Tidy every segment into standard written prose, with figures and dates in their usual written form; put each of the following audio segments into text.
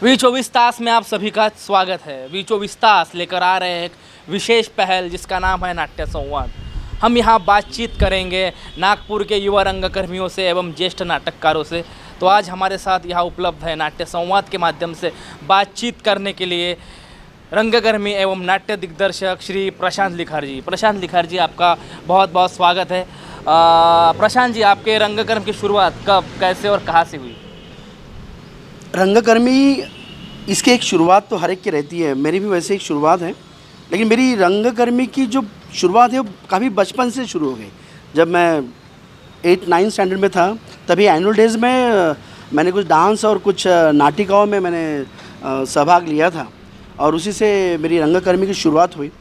वी24 तास में आप सभी का स्वागत है। वी24 तास लेकर आ रहे हैं एक विशेष पहल जिसका नाम है नाट्य संवाद। हम यहाँ बातचीत करेंगे नागपुर के युवा रंगकर्मियों से एवं ज्येष्ठ नाटककारों से। तो आज हमारे साथ यहाँ उपलब्ध है नाट्य संवाद के माध्यम से बातचीत करने के लिए रंगकर्मी एवं नाट्य दिग्दर्शक श्री प्रशांत लिखार जी। प्रशांत लिखार जी, आपका बहुत बहुत स्वागत है। प्रशांत जी, आपके रंगकर्म की शुरुआत कब, कैसे और कहाँ से हुई? रंगकर्मी इसकी एक शुरुआत तो हर एक की रहती है, मेरी भी वैसे एक शुरुआत है। लेकिन मेरी रंगकर्मी की जो शुरुआत है वो काफ़ी बचपन से शुरू हो गई। जब मैं 8-9 स्टैंडर्ड में था तभी एनुअल डेज़ में मैंने कुछ डांस और कुछ नाटिकाओं में मैंने सहभाग लिया था और उसी से मेरी रंगकर्मी की शुरुआत हुई।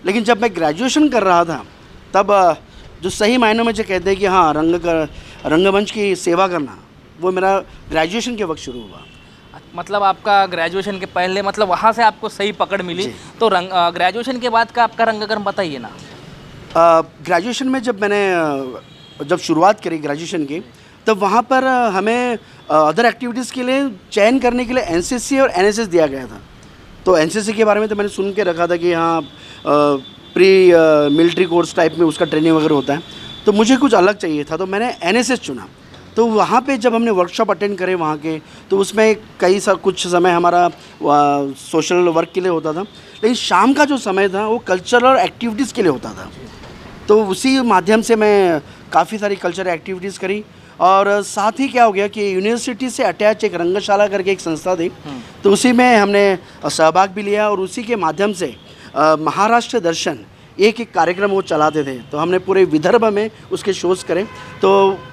लेकिन जब मैं ग्रेजुएशन कर रहा था तब जो सही मायनों में जो कहते हैं कि हाँ रंगमंच की सेवा करना, वो मेरा ग्रेजुएशन के वक्त शुरू हुआ। मतलब आपका ग्रेजुएशन के पहले, मतलब वहाँ से आपको सही पकड़ मिली। तो ग्रेजुएशन के बाद का आपका रंगकर्म बताइए ना। ग्रेजुएशन में जब शुरुआत करी ग्रेजुएशन की, तब वहाँ पर हमें अदर एक्टिविटीज़ के लिए चयन करने के लिए एनसीसी और एनएसएस दिया गया था। तो एनसीसी के बारे में तो मैंने सुन के रखा था कि हाँ प्री मिलिट्री कोर्स टाइप में उसका ट्रेनिंग वगैरह होता है। तो मुझे कुछ अलग चाहिए था, तो मैंने एनएसएस चुना। तो वहाँ पे जब हमने वर्कशॉप अटेंड करे वहाँ के, तो उसमें कुछ समय हमारा सोशल वर्क के लिए होता था, लेकिन शाम का जो समय था वो कल्चरल एक्टिविटीज़ के लिए होता था। तो उसी माध्यम से मैं काफ़ी सारी कल्चरल एक्टिविटीज़ करी। और साथ ही क्या हो गया कि यूनिवर्सिटी से अटैच एक रंगशाला करके एक संस्था थी, तो उसी में हमने सहभाग भी लिया और उसी के माध्यम से महाराष्ट्र दर्शन एक कार्यक्रम वो चलाते थे। तो हमने पूरे विदर्भ में उसके शोज़ करे। तो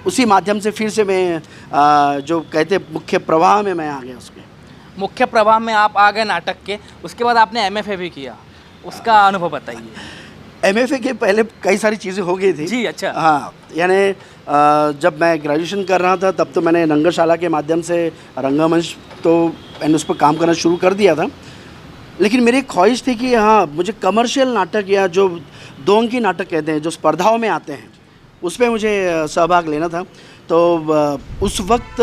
उसी माध्यम से फिर से मैं जो कहते मुख्य प्रवाह में मैं आ गया। उसके मुख्य प्रवाह में आप आ गए नाटक के। उसके बाद आपने एमएफए भी किया, उसका अनुभव बताइए। एमएफए के पहले कई सारी चीज़ें हो गई थी जी। अच्छा। हाँ, यानी जब मैं ग्रेजुएशन कर रहा था तब तो मैंने रंगशाला के माध्यम से रंगमंच तो मैंने उस पर काम करना शुरू कर दिया था। लेकिन मेरी ख्वाहिश थी कि हाँ मुझे कमर्शियल नाटक या जो 2 अंकी नाटक कहते हैं जो स्पर्धाओं में आते हैं उसमें मुझे सहभाग लेना था। तो उस वक्त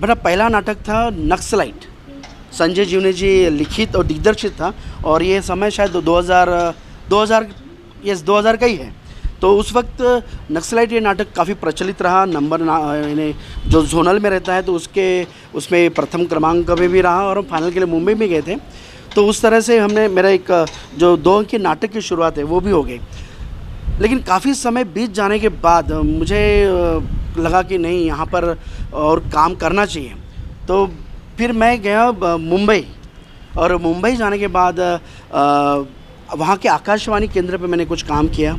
मेरा पहला नाटक था नक्सलाइट, संजय जीवने जी लिखित और दिग्दर्शित था। और ये समय शायद 2000 का ही है। तो उस वक्त नक्सलाइट ये नाटक काफ़ी प्रचलित रहा। नंबर जो जोनल में रहता है तो उसमें प्रथम क्रमांक पे भी रहा और हम फाइनल के लिए मुंबई में गए थे। तो उस तरह से हमने मेरा एक जो 2 अंकी नाटक की शुरुआत है वो भी हो गई। लेकिन काफ़ी समय बीत जाने के बाद मुझे लगा कि नहीं, यहाँ पर और काम करना चाहिए। तो फिर मैं गया मुंबई, और मुंबई जाने के बाद वहाँ के आकाशवाणी केंद्र पे मैंने कुछ काम किया।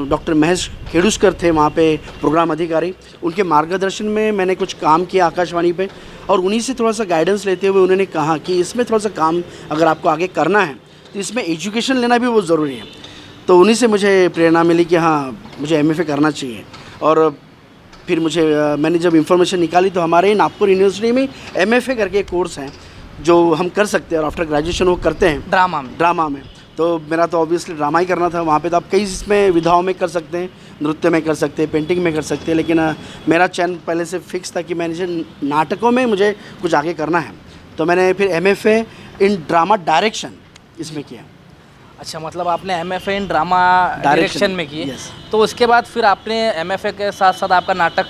डॉक्टर महेश खेड़ुस्कर थे वहाँ पे प्रोग्राम अधिकारी, उनके मार्गदर्शन में मैंने कुछ काम किया आकाशवाणी पे। और उन्हीं से थोड़ा सा गाइडेंस लेते हुए उन्होंने कहा कि इसमें थोड़ा सा काम अगर आपको आगे करना है तो इसमें एजुकेशन लेना भी बहुत ज़रूरी है। तो उन्हीं से मुझे प्रेरणा मिली कि हाँ मुझे एमएफए करना चाहिए। और फिर मैंने जब इन्फॉर्मेशन निकाली तो हमारे नागपुर यूनिवर्सिटी में एमएफए करके कोर्स हैं जो हम कर सकते हैं और आफ्टर ग्रेजुएशन वो करते हैं ड्रामा में। तो मेरा तो ऑब्वियसली ड्रामा ही करना था। वहाँ पे तो आप कई इसमें विधाओं में कर सकते हैं, नृत्य में कर सकते हैं, पेंटिंग में कर सकते हैं। लेकिन मेरा चयन पहले से फिक्स था कि मैंने नाटकों में मुझे कुछ आगे करना है। तो मैंने फिर एमएफए इन ड्रामा डायरेक्शन इसमें किया। अच्छा, मतलब आपने एमएफए इन ड्रामा डायरेक्शन में किए। तो उसके बाद फिर आपने एमएफए के साथ साथ आपका नाटक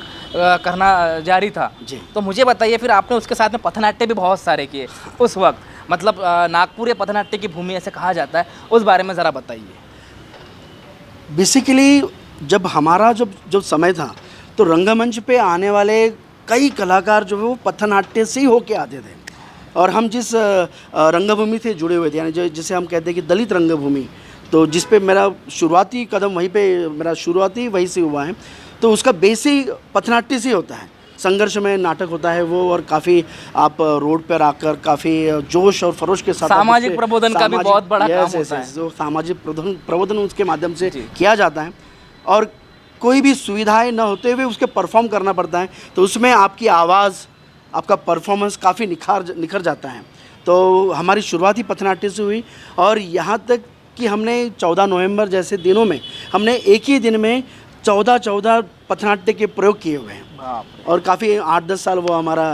करना जारी था जी। तो मुझे बताइए, फिर आपने उसके साथ में पथनाट्य भी बहुत सारे किए उस वक्त। मतलब नागपुर ये पथनाट्य की भूमि ऐसे कहा जाता है, उस बारे में ज़रा बताइए। बेसिकली जब हमारा जब समय था तो रंगमंच पे आने वाले कई कलाकार जो है वो पथनाट्य से ही होके आते थे। और हम जिस रंगभूमि से जुड़े हुए थे, यानी जिसे हम कहते हैं कि दलित रंगभूमि, तो जिस पे मेरा शुरुआती कदम मेरा शुरुआती वहीं से हुआ है। तो उसका बेसिक पथनाट्य से होता है, संघर्ष में नाटक होता है वो। और काफ़ी आप रोड पर आकर काफ़ी जोश और फरोश के साथ सामाजिक प्रबोधन का भी बहुत बड़ा काम होता है। जो सामाजिक प्रबोधन उसके माध्यम से किया जाता है और कोई भी सुविधाएं न होते हुए उसके परफॉर्म करना पड़ता है। तो उसमें आपकी आवाज़, आपका परफॉर्मेंस काफ़ी निखर जाता है। तो हमारी शुरुआती पथनाट्य से हुई और यहाँ तक कि हमने 14 नवंबर जैसे दिनों में हमने एक ही दिन में 14 पथनाट्य के प्रयोग किए हुए हैं। बाप रे। और काफ़ी 8-10 साल वो हमारा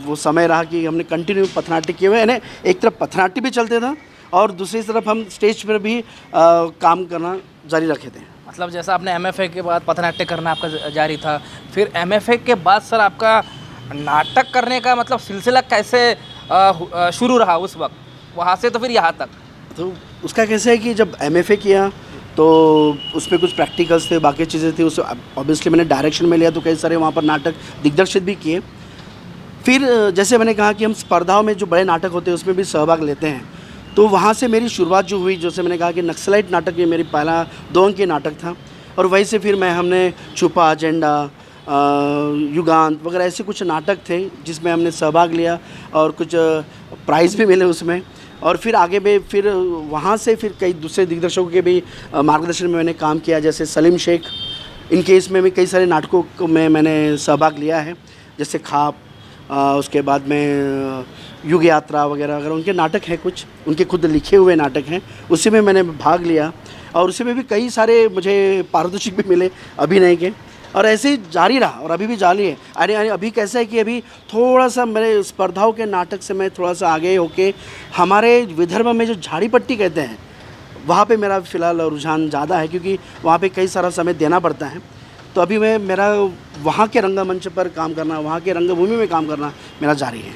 वो समय रहा कि हमने कंटिन्यू पथनाट्य किए हुए, यानी एक तरफ पथनाट्य भी चलते था और दूसरी तरफ हम स्टेज पर भी काम करना जारी रखे थे। मतलब जैसा आपने एमएफए के बाद पथनाट्य करना आपका जारी था, फिर एमएफए के बाद सर आपका नाटक करने का मतलब सिलसिला कैसे शुरू रहा उस वक्त, वहाँ से तो फिर यहाँ तक? तो उसका कैसे है कि जब एमएफए किया तो उसमें कुछ प्रैक्टिकल्स थे, बाकी चीज़ें थी, उस ऑब्वियसली मैंने डायरेक्शन में लिया तो कई सारे वहाँ पर नाटक दिग्दर्शित भी किए। फिर जैसे मैंने कहा कि हम स्पर्धाओं में जो बड़े नाटक होते हैं उसमें भी सहभाग लेते हैं, तो वहाँ से मेरी शुरुआत जो हुई, जैसे मैंने कहा कि नक्सलाइट नाटक ये मेरी पहला 2 अंक की नाटक था, और वहीं से फिर हमने छुपा एजेंडा, युगांत वगैरह ऐसे कुछ नाटक थे जिसमें हमने सहभाग लिया और कुछ प्राइज़ भी मिले उसमें। और फिर आगे भी फिर वहाँ से फिर कई दूसरे दिग्दर्शकों के भी मार्गदर्शन में मैंने काम किया, जैसे सलीम शेख, इनके इसमें भी कई सारे नाटकों में मैंने सहभाग लिया है, जैसे खाप, उसके बाद में युग यात्रा वगैरह वगैरह उनके नाटक हैं, कुछ उनके खुद लिखे हुए नाटक हैं, उसी में मैंने भाग लिया और उसी में भी कई सारे मुझे पारितोषिक भी मिले अभिनय के, और ऐसे ही जारी रहा और अभी भी जारी है। अरे अभी कैसा है कि अभी थोड़ा सा मेरे स्पर्धाओं के नाटक से मैं थोड़ा सा आगे होके हमारे विदर्भ में जो झाड़ी पट्टी कहते हैं वहाँ पे मेरा फ़िलहाल रुझान ज़्यादा है, क्योंकि वहाँ पे कई सारा समय देना पड़ता है। तो अभी मेरा वहाँ के रंगमंच पर काम करना, वहाँ के रंगभूमि में काम करना मेरा जारी है।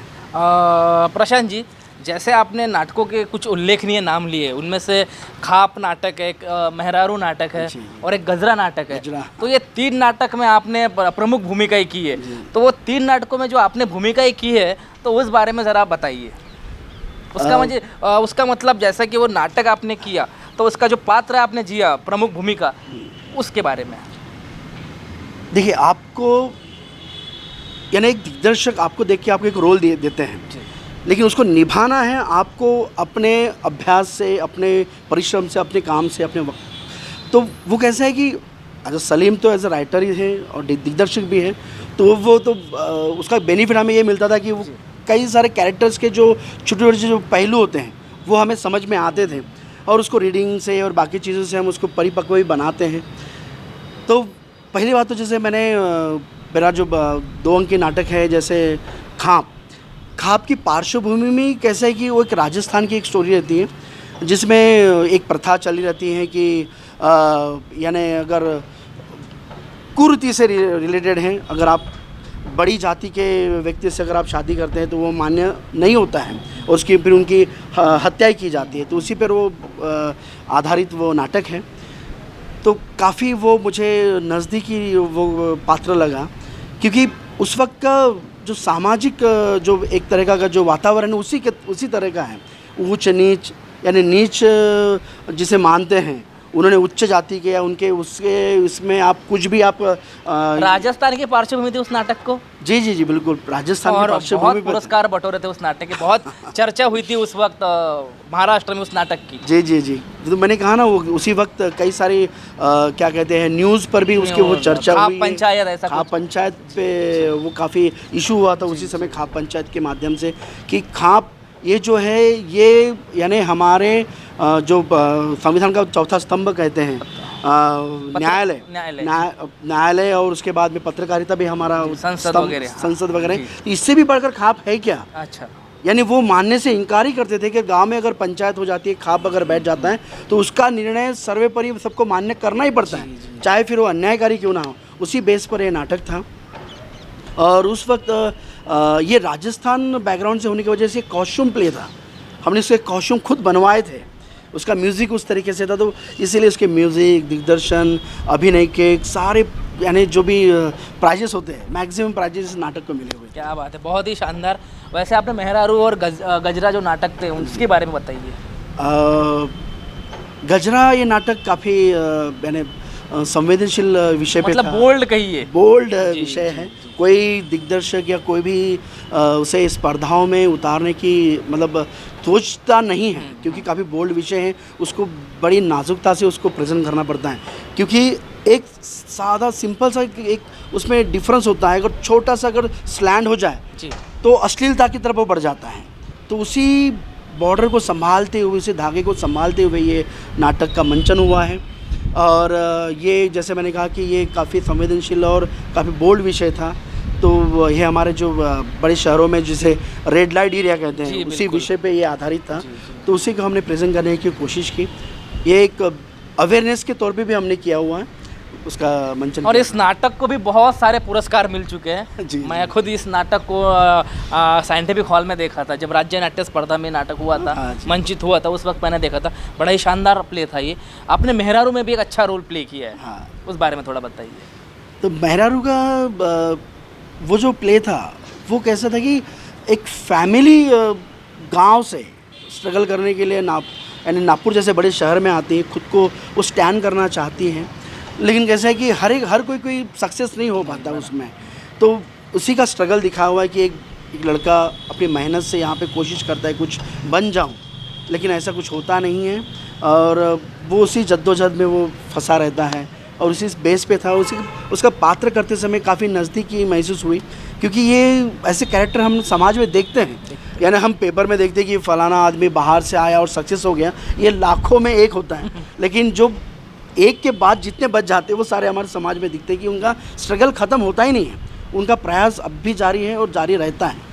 प्रशांत जी, जैसे आपने नाटकों के कुछ उल्लेखनीय नाम लिए, उनमें से खाप नाटक है, एक मेहरारू नाटक है और एक गजरा नाटक है, तो ये 3 नाटक में आपने प्रमुख भूमिकाएं की है। तो वो 3 नाटकों में जो आपने भूमिकाएं की है तो उस बारे में ज़रा बताइए। उसका मतलब जैसा कि वो नाटक आपने किया तो उसका जो पात्र आपने जिया प्रमुख भूमिका, उसके बारे में। देखिए, आपको यानी एक दिग्दर्शक आपको देख के आपको एक रोल देते हैं, लेकिन उसको निभाना है आपको अपने अभ्यास से, अपने परिश्रम से, अपने काम से, अपने वक्त। तो वो कैसा है कि सलीम तो एज ए राइटर ही है और दिग्दर्शक भी है, तो वो तो उसका बेनिफिट हमें ये मिलता था कि वो कई सारे कैरेक्टर्स के जो छोटे छोटे जो पहलू होते हैं वो हमें समझ में आते थे, और उसको रीडिंग से और बाकी चीज़ों से हम उसको परिपक्व भी बनाते हैं। तो पहली बात तो जैसे मेरा जो 2 अंक की नाटक है, जैसे खाप की पार्श्वभूमि में कैसा है कि वो एक राजस्थान की एक स्टोरी रहती है, जिसमें एक प्रथा चली रहती है कि यानी अगर कुरीति से रिलेटेड हैं, अगर आप बड़ी जाति के व्यक्ति से अगर आप शादी करते हैं तो वो मान्य नहीं होता है और उसकी फिर उनकी हत्या की जाती है। तो उसी पर वो आधारित वो नाटक है। तो काफ़ी वो मुझे नज़दीकी वो पात्र लगा, क्योंकि उस वक्त का जो सामाजिक जो एक तरह का जो वातावरण है उसी तरह का है। ऊंच नीच, यानी नीच जिसे मानते हैं उन्होंने उच्च जाति के या उनके उसके इसमें आप कुछ भी आप राजस्थान की पार्श्वभूमि थी उस नाटक को। जी बिल्कुल, राजस्थान की पार्श्वभूमि बहुत पुरस्कार बटोरे थे उस नाटक के, बहुत चर्चा हुई थी उस वक्त महाराष्ट्र में उस नाटक की। जी तो मैंने कहा ना, वो उसी वक्त कई सारी क्या कहते हैं न्यूज़ पर भी उसकी वो चर्चा हुई। पंचायत, ऐसा खाप पंचायत पे वो काफ़ी इशू हुआ था उसी समय, खाप पंचायत के माध्यम से, कि खाप ये जो है ये यानी हमारे जो संविधान का चौथा स्तंभ कहते हैं, न्यायालय और उसके बाद में पत्रकारिता भी हमारा संसद वगैरह, इससे भी बढ़कर खाप है क्या? अच्छा, यानी वो मानने से इनकार ही करते थे कि गांव में अगर पंचायत हो जाती है, खाप अगर बैठ जाता है तो उसका निर्णय सर्वोपरि सबको मान्य करना ही पड़ता है, चाहे फिर वो अन्यायकारी क्यों ना हो। उसी बेस पर ये नाटक था। और उस वक्त ये राजस्थान बैकग्राउंड से होने की वजह से कॉस्ट्यूम प्ले था, हमने उसके कॉस्ट्यूम खुद बनवाए थे, उसका म्यूज़िक उस तरीके से था, तो इसीलिए उसके म्यूज़िक, दिग्दर्शन, अभिनय के सारे यानी जो भी प्राइजेस होते हैं, मैक्सिमम प्राइजेस इस नाटक को मिले हुए। क्या बात है, बहुत ही शानदार। वैसे आपने मेहरारू और गजरा जो नाटक थे उसके बारे में बताइए। गजरा ये नाटक काफ़ी यानी संवेदनशील विषय पे, मतलब बोल्ड कहिए, बोल्ड विषय है। कोई दिग्दर्शक या कोई भी उसे स्पर्धाओं में उतारने की मतलब सोचता नहीं है, क्योंकि काफ़ी बोल्ड विषय है, उसको बड़ी नाजुकता से उसको प्रेजेंट करना पड़ता है, क्योंकि एक सादा सिंपल सा एक उसमें डिफरेंस होता है, अगर छोटा सा अगर स्लैंड हो जाए तो अश्लीलता की तरफ वो बढ़ जाता है। तो उसी बॉर्डर को संभालते हुए, उसी धागे को संभालते हुए ये नाटक का मंचन हुआ है। और ये जैसे मैंने कहा कि ये काफ़ी संवेदनशील और काफ़ी बोल्ड विषय था। तो ये हमारे जो बड़े शहरों में जिसे रेड लाइट एरिया कहते हैं, उसी विषय पे ये आधारित था। तो उसी को हमने प्रेजेंट करने की कोशिश की। ये एक अवेयरनेस के तौर पे भी हमने किया हुआ है, उसका मंचन। और इस नाटक को भी बहुत सारे पुरस्कार मिल चुके हैं। जी, मैं खुद इस नाटक को साइंटिफिक हॉल में देखा था, जब राज्य नाट्य स्पर्धा में नाटक हुआ था, मंचित हुआ था, उस वक्त मैंने देखा था। बड़ा ही शानदार प्ले था ये। आपने मेहरारू में भी एक अच्छा रोल प्ले किया है। हाँ, उस बारे में थोड़ा बताइए। तो मेहरारू का वो जो प्ले था वो कैसा था कि एक फैमिली गांव से स्ट्रगल करने के लिए यानी नागपुर जैसे बड़े शहर में आती है, खुद को वो स्टैंड करना चाहती हैं, लेकिन कैसा है कि हर कोई सक्सेस नहीं हो पाता उसमें। तो उसी का स्ट्रगल दिखा हुआ है कि एक लड़का अपनी मेहनत से यहाँ पे कोशिश करता है कुछ बन जाऊँ, लेकिन ऐसा कुछ होता नहीं है और वो उसी जद्दोजहद में वो फंसा रहता है। और उसी बेस पे था उसका पात्र करते समय काफ़ी नज़दीकी महसूस हुई, क्योंकि ये ऐसे कैरेक्टर हम समाज में देखते हैं। यानी हम पेपर में देखते हैं कि फ़लाना आदमी बाहर से आया और सक्सेस हो गया, ये लाखों में एक होता है, लेकिन जो एक के बाद जितने बच जाते हैं वो सारे हमारे समाज में दिखते हैं कि उनका स्ट्रगल ख़त्म होता ही नहीं है, उनका प्रयास अब भी जारी है और जारी रहता है।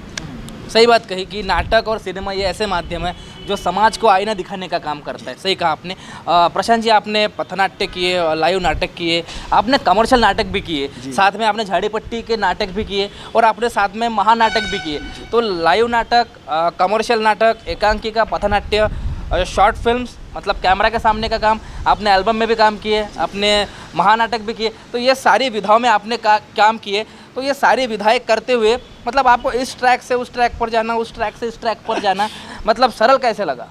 सही बात कही कि नाटक और सिनेमा ये ऐसे माध्यम है जो समाज को आईना दिखाने का काम करता है। सही कहा आपने। प्रशांत जी, आपने पथनाट्य किए, लाइव नाटक किए, आपने कमर्शियल नाटक भी किए, साथ में आपने झाड़ी पट्टी के नाटक भी किए और आपने साथ में महानाटक भी किए। तो लाइव नाटक, कमर्शियल नाटक, एकांकिका, पथनाट्य, शॉर्ट फिल्म्स, मतलब कैमरा के सामने का काम, आपने एल्बम में भी काम किए, आपने महानाटक भी किए। तो ये सारी विधाओं में आपने काम किए। तो ये सारी विधाएं करते हुए मतलब आपको इस ट्रैक से उस ट्रैक पर जाना, उस ट्रैक से इस ट्रैक पर जाना, मतलब सरल कैसे लगा?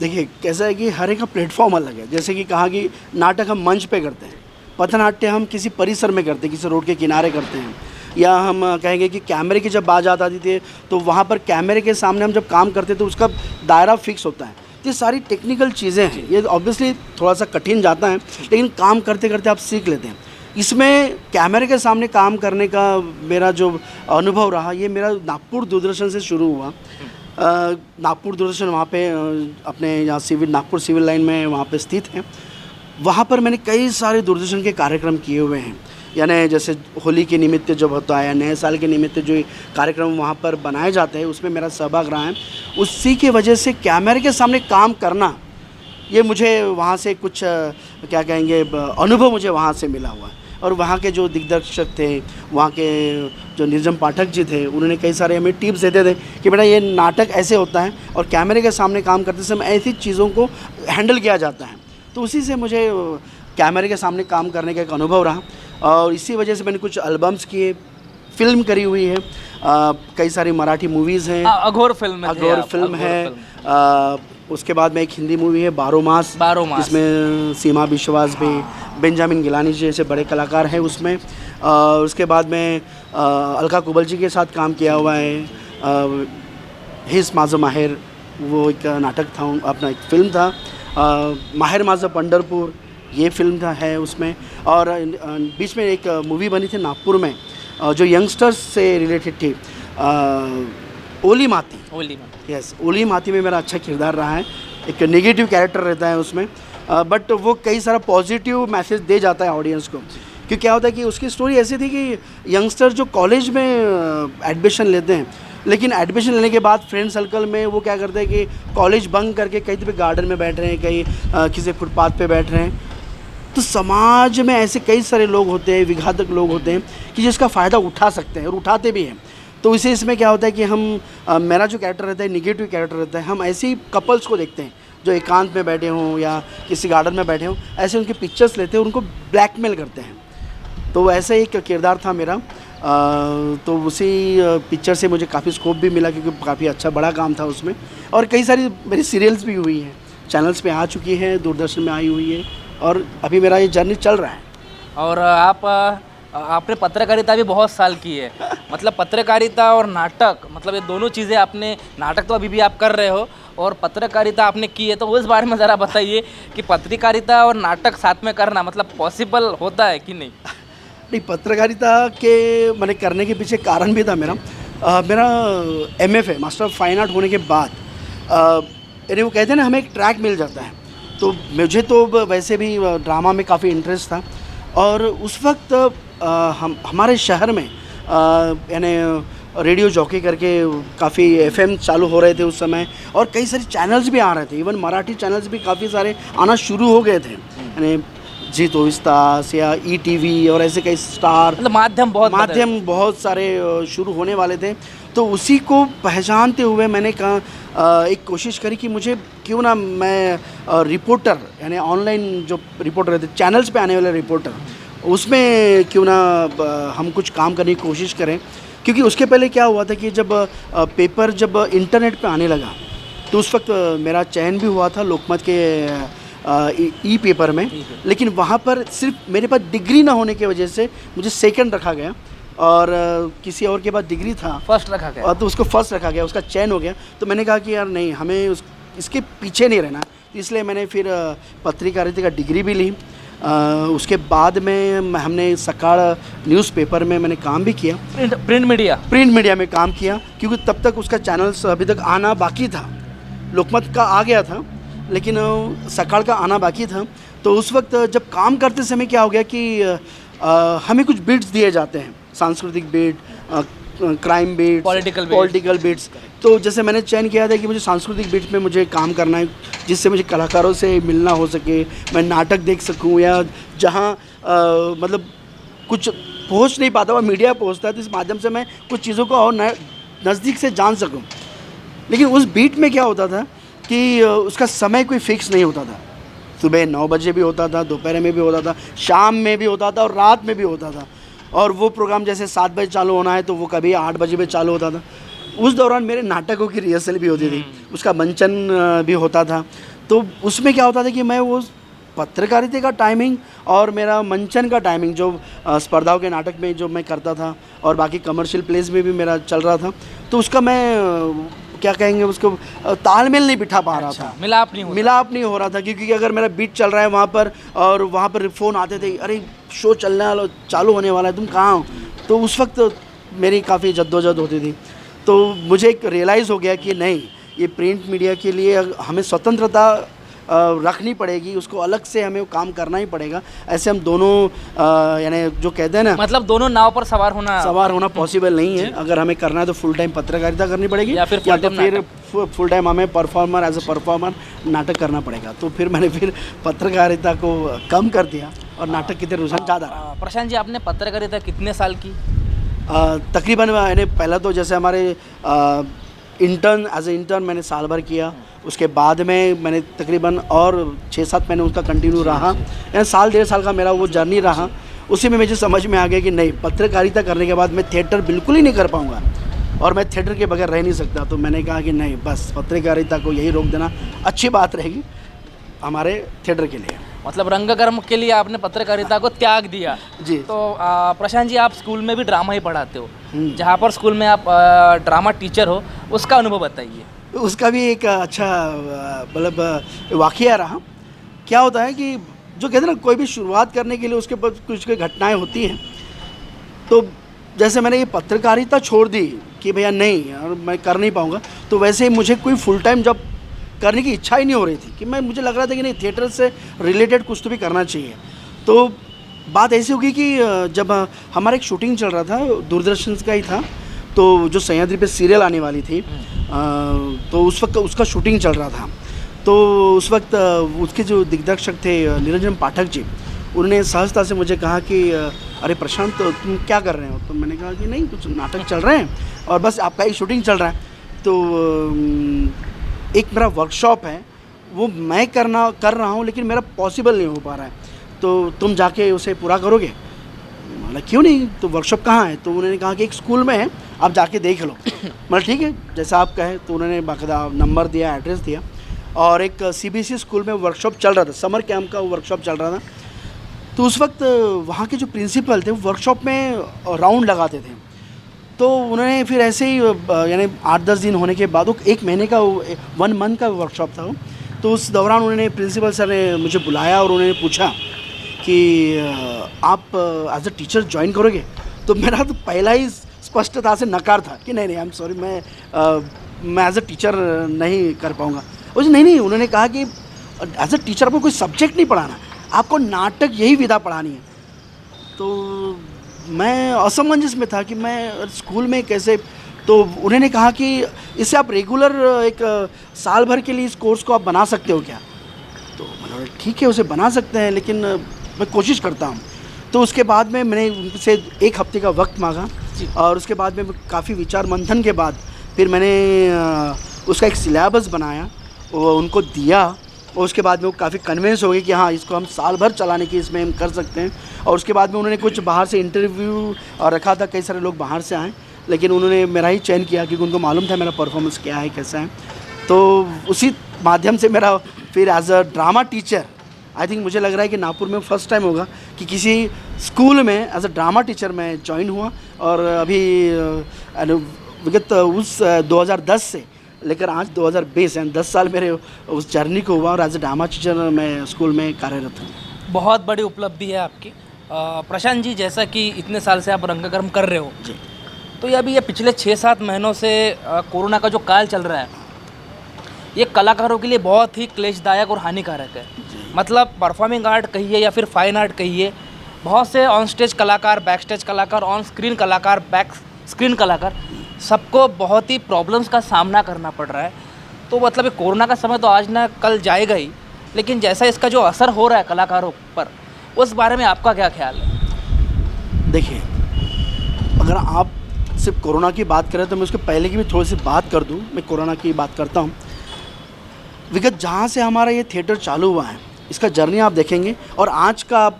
देखिए कैसा है कि हर एक का प्लेटफॉर्म अलग है। जैसे कि कहा कि नाटक हम मंच पे करते हैं, पथनाट्य हम किसी परिसर में करते हैं, किसी रोड के किनारे करते हैं, या हम कहेंगे कि कैमरे की जब बात आती थी तो वहाँ पर कैमरे के सामने हम जब काम करते तो उसका दायरा फिक्स होता है। ये सारी टेक्निकल चीज़ें हैं, ये ऑब्वियसली थोड़ा सा कठिन जाता है, लेकिन काम करते करते आप सीख लेते हैं। इसमें कैमरे के सामने काम करने का मेरा जो अनुभव रहा, ये मेरा नागपुर दूरदर्शन से शुरू हुआ। नागपुर दूरदर्शन वहाँ पे अपने यहाँ नागपुर सिविल लाइन में वहाँ पे स्थित है। वहाँ पर मैंने कई सारे दूरदर्शन के कार्यक्रम किए हुए हैं। यानी जैसे होली के निमित्त जब होता है या नए साल के निमित्त जो कार्यक्रम वहाँ पर बनाए जाते हैं, उसमें मेरा सहभाग रहा है। उसी की वजह से कैमरे के सामने काम करना, ये मुझे वहाँ से कुछ क्या कहेंगे अनुभव मुझे वहाँ से मिला हुआ है। और वहाँ के जो दिग्दर्शक थे, वहाँ के जो निर्जम पाठक जी थे, उन्होंने कई सारे हमें टिप्स देते थे कि बेटा ये नाटक ऐसे होता है और कैमरे के सामने काम करते समय ऐसी चीज़ों को हैंडल किया जाता है। तो उसी से मुझे कैमरे के सामने काम करने का एक अनुभव रहा और इसी वजह से मैंने कुछ एल्बम्स किए, फिल्म करी हुई है, कई सारी मराठी मूवीज़ हैं। अघोर फिल्म है। उसके बाद में एक हिंदी मूवी है बारो मास, जिसमें सीमा विश्वास भी, बेंजामिन गिलानी जी जैसे बड़े कलाकार हैं उसमें। उसके बाद में अलका कुबल जी के साथ काम किया हुआ है। हिस माझं माहेर, वो एक नाटक था, अपना एक फिल्म था। माहेर माझं पंढरपूर, ये फिल्म था है उसमें। और बीच में एक मूवी बनी थी नागपुर में जो यंगस्टर्स से रिलेटेड थी, ओली माती। यस, ओली माती में मेरा अच्छा किरदार रहा है। एक नेगेटिव कैरेक्टर रहता है उसमें, बट वो कई सारा पॉजिटिव मैसेज दे जाता है ऑडियंस को। क्योंकि क्या होता है कि उसकी स्टोरी ऐसी थी कि यंगस्टर जो कॉलेज में एडमिशन लेते हैं, लेकिन एडमिशन लेने के बाद फ्रेंड सर्कल में वो क्या करते हैं कि कॉलेज बंक करके कहीं पे गार्डन में बैठ रहे हैं, कहीं किसी फुटपाथ पे बैठ रहे हैं। तो समाज में ऐसे कई सारे लोग होते हैं, विघातक लोग होते हैं कि जिसका फ़ायदा उठा सकते हैं और उठाते भी हैं। तो इसे इसमें क्या होता है कि हम मेरा जो कैरेक्टर रहता है निगेटिव कैरेक्टर रहता है। हम ऐसे कपल्स को देखते हैं जो एकांत में बैठे हों या किसी गार्डन में बैठे हों, ऐसे उनके पिक्चर्स लेते हैं, उनको ब्लैकमेल करते हैं। तो ऐसा एक किरदार था मेरा। तो उसी पिक्चर से मुझे काफ़ी स्कोप भी मिला, क्योंकि काफ़ी अच्छा बड़ा काम था उसमें। और कई सारी मेरी सीरियल्स भी हुई हैं, चैनल्स पे आ चुकी है, दूरदर्शन में आई हुई है, और अभी मेरा ये जर्नी चल रहा है। और आपने पत्रकारिता भी बहुत साल की है। मतलब पत्रकारिता और नाटक, मतलब ये दोनों चीज़ें आपने, नाटक तो अभी भी आप कर रहे हो और पत्रकारिता आपने की है, तो उस बारे में ज़रा बताइए कि पत्रकारिता और नाटक साथ में करना मतलब पॉसिबल होता है कि नहीं? नहीं, पत्रकारिता के मैंने करने के पीछे कारण भी था मेरा। मेरा MF है, मास्टर ऑफ फाइन आर्ट होने के बाद यानी वो कहते हैं ना, हमें एक ट्रैक मिल जाता है तो मुझे तो वैसे भी ड्रामा में काफ़ी इंटरेस्ट था। और उस वक्त हमारे शहर में यानी रेडियो जॉकी करके काफ़ी एफएम चालू हो रहे थे उस समय, और कई सारे चैनल्स भी आ रहे थे। इवन मराठी चैनल्स भी काफ़ी सारे आना शुरू हो गए थे, यानी जी 24 तास या ईटीवी और ऐसे कई स्टार, मतलब माध्यम बहुत सारे शुरू होने वाले थे। तो उसी को पहचानते हुए मैंने कहा एक कोशिश करी कि मुझे क्यों ना मैं रिपोर्टर, यानी ऑनलाइन जो रिपोर्टर रहते चैनल्स पे आने वाले रिपोर्टर, उसमें क्यों ना हम कुछ काम करने की कोशिश करें। क्योंकि उसके पहले क्या हुआ था कि जब पेपर जब इंटरनेट पे आने लगा, तो उस वक्त मेरा चयन भी हुआ था लोकमत के ई पेपर में, लेकिन वहाँ पर सिर्फ मेरे पास डिग्री ना होने की वजह से मुझे सेकंड रखा गया, और किसी और के पास डिग्री था फर्स्ट रखा गया, तो उसको फर्स्ट रखा गया, उसका चयन हो गया। तो मैंने कहा कि यार नहीं, हमें इसके पीछे नहीं रहना, तो इसलिए मैंने फिर पत्रकारिता का डिग्री भी ली। उसके बाद में हमने सकाळ न्यूज़पेपर में मैंने काम भी किया, प्रिंट मीडिया में काम किया, क्योंकि तब तक उसका चैनल्स अभी तक आना बाकी था। लोकमत का आ गया था, लेकिन सकाळ का आना बाकी था। तो उस वक्त जब काम करते समय क्या हो गया कि हमें कुछ बीट्स दिए जाते हैं, सांस्कृतिक beat, crime beats, political beats. तो जैसे मैंने चयन किया था कि मुझे सांस्कृतिक बीट्स में मुझे काम करना है, जिससे मुझे कलाकारों से मिलना हो सके, मैं नाटक देख सकूं, या जहां मतलब कुछ पहुंच नहीं पाता हुआ मीडिया पहुंचता है, तो इस माध्यम से मैं कुछ चीज़ों को और नज़दीक से जान सकूं। लेकिन उस बीट में क्या होता था कि उसका समय कोई फिक्स नहीं होता था। सुबह 9 बजे भी होता था, दोपहर में भी होता था, शाम में भी होता था और रात में भी होता था। और वो प्रोग्राम जैसे 7 बजे चालू होना है तो वो कभी 8 बजे भी चालू होता था। उस दौरान मेरे नाटकों की रिहर्सल भी होती थी, उसका मंचन भी होता था। तो उसमें क्या होता था कि मैं वो पत्रकारिता का टाइमिंग और मेरा मंचन का टाइमिंग, जो स्पर्धाओं के नाटक में जो मैं करता था और बाकी कमर्शियल प्लेस में भी मेरा चल रहा था, तो उसका मैं क्या कहेंगे, उसको तालमेल नहीं बिठा पा रहा था, मिलाप नहीं हो रहा था। क्योंकि अगर मेरा बीट चल रहा है वहाँ पर और वहाँ पर फ़ोन आते थे, अरे शो चलने वाला, चालू होने वाला है, तुम कहाँ हो। तो उस वक्त मेरी काफ़ी जद्दोजहद होती थी। तो मुझे एक रियलाइज़ हो गया कि नहीं, ये प्रिंट मीडिया के लिए हमें स्वतंत्रता रखनी पड़ेगी, उसको अलग से हमें काम करना ही पड़ेगा। ऐसे हम दोनों यानी जो कहते हैं ना, मतलब दोनों नाव पर सवार होना पॉसिबल नहीं है। अगर हमें करना है तो फुल टाइम पत्रकारिता करनी पड़ेगी, या फिर फुल टाइम हमें परफॉर्मर, एज ए परफॉर्मर नाटक करना पड़ेगा। तो फिर मैंने फिर पत्रकारिता को कम कर दिया और नाटक की तरफ रुझान ज़्यादा रहा। प्रशांत जी, आपने पत्रकारिता कितने साल की? तकरीबन यानी पहला तो जैसे हमारे एज ए इंटर्न मैंने साल भर किया, उसके बाद में मैंने तकरीबन और 6-7 महीने उसका कंटिन्यू रहा, यानी साल 1.5 साल का मेरा वो जर्नी रहा। उसी में मुझे समझ में आ गया कि नहीं, पत्रकारिता करने के बाद मैं थिएटर बिल्कुल ही नहीं कर पाऊँगा और मैं थिएटर के बगैर रह नहीं सकता। तो मैंने कहा कि नहीं, बस पत्रकारिता को यही रोक देना अच्छी बात रहेगी हमारे थिएटर के लिए। मतलब रंगकर्म के लिए आपने पत्रकारिता को त्याग दिया जी। तो प्रशांत जी, आप स्कूल में भी ड्रामा ही पढ़ाते हो, जहाँ पर स्कूल में आप ड्रामा टीचर हो, उसका अनुभव बताइए। उसका भी एक अच्छा मतलब वाक़या रहा। क्या होता है कि जो कहते हैं ना, कोई भी शुरुआत करने के लिए उसके बाद कुछ घटनाएं होती हैं। तो जैसे मैंने ये पत्रकारिता छोड़ दी कि भैया नहीं यार, मैं कर नहीं पाऊँगा, तो वैसे ही मुझे कोई फुल टाइम जॉब करने की इच्छा ही नहीं हो रही थी कि मुझे लग रहा था कि नहीं, थिएटर से रिलेटेड कुछ तो भी करना चाहिए। तो बात ऐसी होगी कि जब हमारा एक शूटिंग चल रहा था, दूरदर्शन का ही था, तो जो सह्याद्री पे सीरियल आने वाली थी, तो उस वक्त उसका शूटिंग चल रहा था। तो उस वक्त उसके जो दिग्दर्शक थे निरंजन पाठक जी, उन्होंने सहजता से मुझे कहा कि अरे प्रशांत, तुम क्या कर रहे हो? तो मैंने कहा कि नहीं, कुछ नाटक चल रहे हैं और बस आपका ही शूटिंग चल रहा है। तो एक मेरा वर्कशॉप है, वो मैं कर रहा हूँ, लेकिन मेरा पॉसिबल नहीं हो पा रहा है, तो तुम जाके उसे पूरा करोगे? मतलब क्यों नहीं, तो वर्कशॉप कहाँ है? तो उन्होंने कहा कि एक स्कूल में है, आप जाके देख लो। मतलब ठीक है, जैसा आप कहें। तो उन्होंने बाकायदा नंबर दिया, एड्रेस दिया, और एक CBSE स्कूल में वर्कशॉप चल रहा था, समर कैंप का वर्कशॉप चल रहा था। तो उस वक्त वहाँ के जो प्रिंसिपल थे, वो वर्कशॉप में राउंड लगाते थे। तो उन्होंने फिर ऐसे ही यानी 8-10 दिन होने के बाद, 1 महीने का 1 मंथ का वर्कशॉप था वो। तो उस दौरान उन्होंने प्रिंसिपल सर ने मुझे बुलाया और उन्होंने पूछा कि आप एज ए टीचर ज्वाइन करोगे? तो मेरा तो पहला ही स्पष्टता से नकार था कि नहीं, आई एम सॉरी, मैं एज ए टीचर नहीं कर पाऊँगा। नहीं, उन्होंने कहा कि एज अ टीचर आपको कोई सब्जेक्ट नहीं पढ़ाना, आपको नाटक यही विधा पढ़ानी है। तो मैं असमंजस में था कि मैं स्कूल में कैसे, तो उन्होंने कहा कि इससे आप रेगुलर एक साल भर के लिए इस कोर्स को आप बना सकते हो क्या? तो मैंने बोला ठीक है, उसे बना सकते हैं, लेकिन मैं कोशिश करता हूँ। तो उसके बाद में मैंने उनसे 1 हफ्ते का वक्त मांगा और उसके बाद में काफ़ी विचार मंथन के बाद फिर मैंने उसका एक सिलेबस बनाया, वो उनको दिया और उसके बाद में वो काफ़ी कन्विंस हो गए कि हाँ, इसको हम साल भर चलाने की इसमें हम कर सकते हैं। और उसके बाद में उन्होंने कुछ बाहर से इंटरव्यू रखा था, कई सारे लोग बाहर से आए, लेकिन उन्होंने मेरा ही चयन किया क्योंकि उनको मालूम था मेरा परफॉर्मेंस क्या है, कैसा है। तो उसी माध्यम से मेरा फिर as a drama teacher, I think मुझे लग रहा है कि नागपुर में फर्स्ट टाइम होगा कि किसी स्कूल में एज अ ड्रामा टीचर मैं ज्वाइन हुआ। और अभी विगत उस 2010 से लेकर आज 2020 यानी 10 साल मेरे उस जर्नी को हुआ और एज अ ड्रामा टीचर मैं स्कूल में कार्यरत हूँ। बहुत बड़ी उपलब्धि है आपकी। प्रशांत जी, जैसा कि इतने साल से आप रंगकर्म कर रहे हो जी, तो ये पिछले 6-7 महीनों से कोरोना का जो काल चल रहा है, ये कलाकारों के लिए बहुत ही क्लेशदायक और हानिकारक है। मतलब परफॉर्मिंग आर्ट कहिए या फिर फाइन आर्ट कहिए, बहुत से ऑन स्टेज कलाकार, बैक स्टेज कलाकार, ऑन स्क्रीन कलाकार, बैक स्क्रीन कलाकार, सबको बहुत ही प्रॉब्लम्स का सामना करना पड़ रहा है। तो मतलब ये कोरोना का समय तो आज ना कल जाएगा ही, लेकिन जैसा इसका जो असर हो रहा है कलाकारों पर, उस बारे में आपका क्या ख्याल है? देखिए, अगर आप सिर्फ कोरोना की बात करें तो मैं उसके पहले की भी थोड़ी सी बात कर दूं। मैं कोरोना की बात करता हूं। विगत जहां से हमारा ये थिएटर चालू हुआ है, इसका जर्नी आप देखेंगे और आज का आप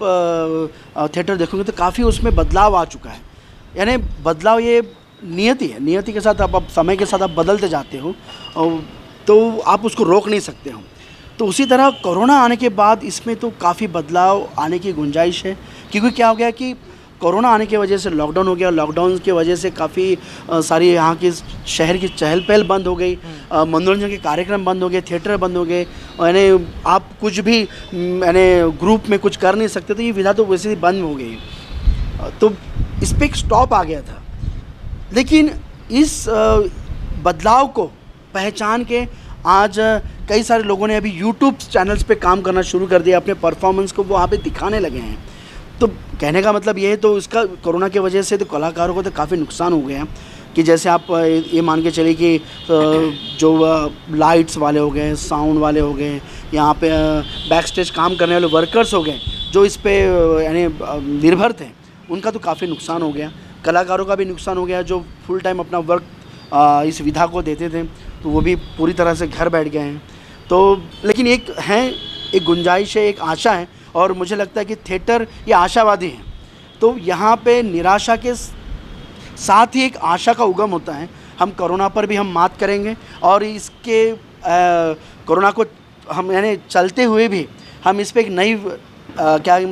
थिएटर देखोगे तो काफ़ी उसमें बदलाव आ चुका है। यानी बदलाव ये नियति है, नियति के साथ आप समय के साथ आप बदलते जाते हो और तो आप उसको रोक नहीं सकते हो। तो उसी तरह कोरोना आने के बाद इसमें तो काफ़ी बदलाव आने की गुंजाइश है, क्योंकि क्या हो गया कि कोरोना आने की वजह से लॉकडाउन हो गया। लॉकडाउन की वजह से काफ़ी सारी यहाँ की शहर की चहल पहल बंद हो गई, मनोरंजन के कार्यक्रम बंद हो गए, थिएटर बंद हो गए, यानी आप कुछ भी यानी ग्रुप में कुछ कर नहीं सकते। तो ये विधा तो वैसे ही बंद हो गई, तो इस पर एक स्टॉप आ गया था। लेकिन इस बदलाव को पहचान के आज कई सारे लोगों ने अभी यूट्यूब चैनल्स पे काम करना शुरू कर दिया, अपने परफॉर्मेंस को वो वहाँ पे दिखाने लगे हैं। तो कहने का मतलब ये है, तो इसका कोरोना की वजह से तो कलाकारों को तो काफ़ी नुकसान हो गया कि जैसे आप ये मान के चलिए कि जो लाइट्स वाले हो गए, साउंड वाले हो गए, यहाँ पे बैक स्टेज काम करने वाले वर्कर्स हो गए जो इस पे यानी निर्भर थे, उनका तो काफ़ी नुकसान हो गया। कलाकारों का भी नुकसान हो गया जो फुल टाइम अपना वर्क इस विधा को देते थे, तो वो भी पूरी तरह से घर बैठ गए हैं। तो लेकिन एक गुंजाइश है, एक आशा है और मुझे लगता है कि थिएटर ये आशावादी है। तो यहाँ पे निराशा के साथ ही एक आशा का उगम होता है। हम कोरोना पर भी हम मात करेंगे और इसके कोरोना को हम यानी चलते हुए भी हम इस पे एक नई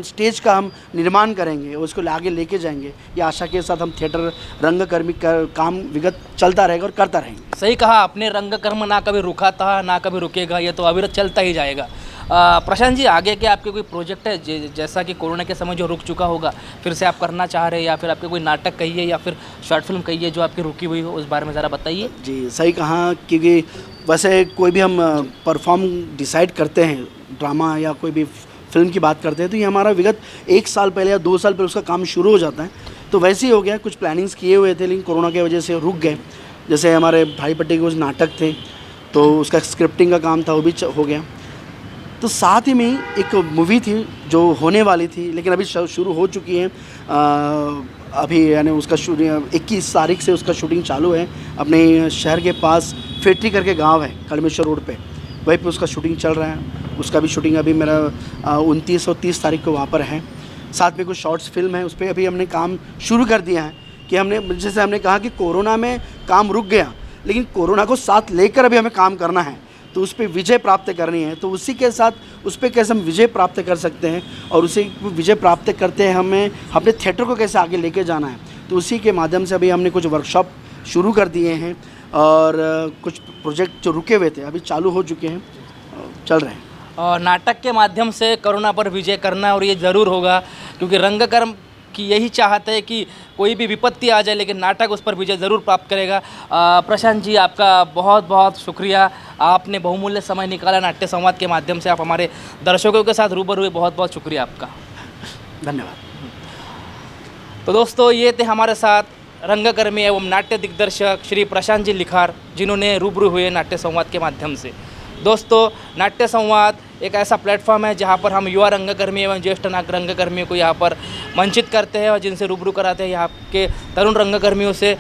स्टेज का हम निर्माण करेंगे और उसको आगे लेके जाएंगे। ये आशा के साथ हम थिएटर रंगकर्मी का काम विगत चलता रहेगा और करता रहेंगे। सही कहा आपने, रंगकर्म ना कभी रुका था ना कभी रुकेगा, ये तो अविरत चलता ही जाएगा। प्रशांत जी, आगे के आपके कोई प्रोजेक्ट है जैसा कि कोरोना के समय जो रुक चुका होगा फिर से आप करना चाह रहे हैं, या फिर आपके कोई नाटक कहिए या फिर शॉर्ट फिल्म कहिए जो आपकी रुकी हुई हो, उस बारे में ज़रा बताइए। जी, सही कहा, क्योंकि वैसे कोई भी हम परफॉर्म डिसाइड करते हैं, ड्रामा या कोई भी फिल्म की बात करते हैं, तो ये हमारा विगत 1 साल पहले या 2 साल पहले उसका काम शुरू हो जाता है। तो वैसे ही हो गया, कुछ प्लानिंग्स किए हुए थे लेकिन कोरोना की वजह से रुक गए। जैसे हमारे भाई पट्टी के कुछ नाटक थे तो उसका स्क्रिप्टिंग का काम था, वो भी हो गया। तो साथ ही में एक मूवी थी जो होने वाली थी लेकिन अभी शुरू हो चुकी है। अभी यानी उसका शूटिंग 21 तारीख से उसका शूटिंग चालू है। अपने शहर के पास फेट्री करके गांव है कलमेश्वर रोड पे, वहीं पे उसका शूटिंग चल रहा है। उसका भी शूटिंग अभी मेरा 29 और 30 तारीख को वहाँ पर है। साथ में कुछ शॉर्ट्स फिल्म है, उस पर अभी हमने काम शुरू कर दिया है कि जैसे हमने कहा कि कोरोना में काम रुक गया लेकिन कोरोना को साथ लेकर अभी हमें काम करना है, तो उस पर विजय प्राप्त करनी है। तो उसी के साथ उस पर कैसे हम विजय प्राप्त कर सकते हैं और उसे विजय प्राप्त करते हैं हमें अपने थिएटर को कैसे आगे लेके जाना है, तो उसी के माध्यम से अभी हमने कुछ वर्कशॉप शुरू कर दिए हैं और कुछ प्रोजेक्ट जो रुके हुए थे अभी चालू हो चुके हैं, चल रहे हैं। और नाटक के माध्यम से कोरोना पर विजय करना, और ये ज़रूर होगा क्योंकि रंगकर्म कि यही चाहते हैं कि कोई भी विपत्ति आ जाए लेकिन नाटक उस पर विजय ज़रूर प्राप्त करेगा। प्रशांत जी, आपका बहुत बहुत शुक्रिया, आपने बहुमूल्य समय निकाला नाट्य संवाद के माध्यम से, आप हमारे दर्शकों के साथ रूबरू हुए, बहुत बहुत शुक्रिया आपका। धन्यवाद। तो दोस्तों, ये थे हमारे साथ रंगकर्मी एवं नाट्य दिग्दर्शक श्री प्रशांत जी लिखार, जिन्होंने रूबरू हुए नाट्य संवाद के माध्यम से। दोस्तों, नाट्य संवाद एक ऐसा प्लेटफॉर्म है जहाँ पर हम युवा रंगकर्मी एवं ज्येष्ठ रंगकर्मियों को यहाँ पर मंचित करते हैं और जिनसे रूबरू कराते हैं यहाँ के तरुण रंगकर्मियों से।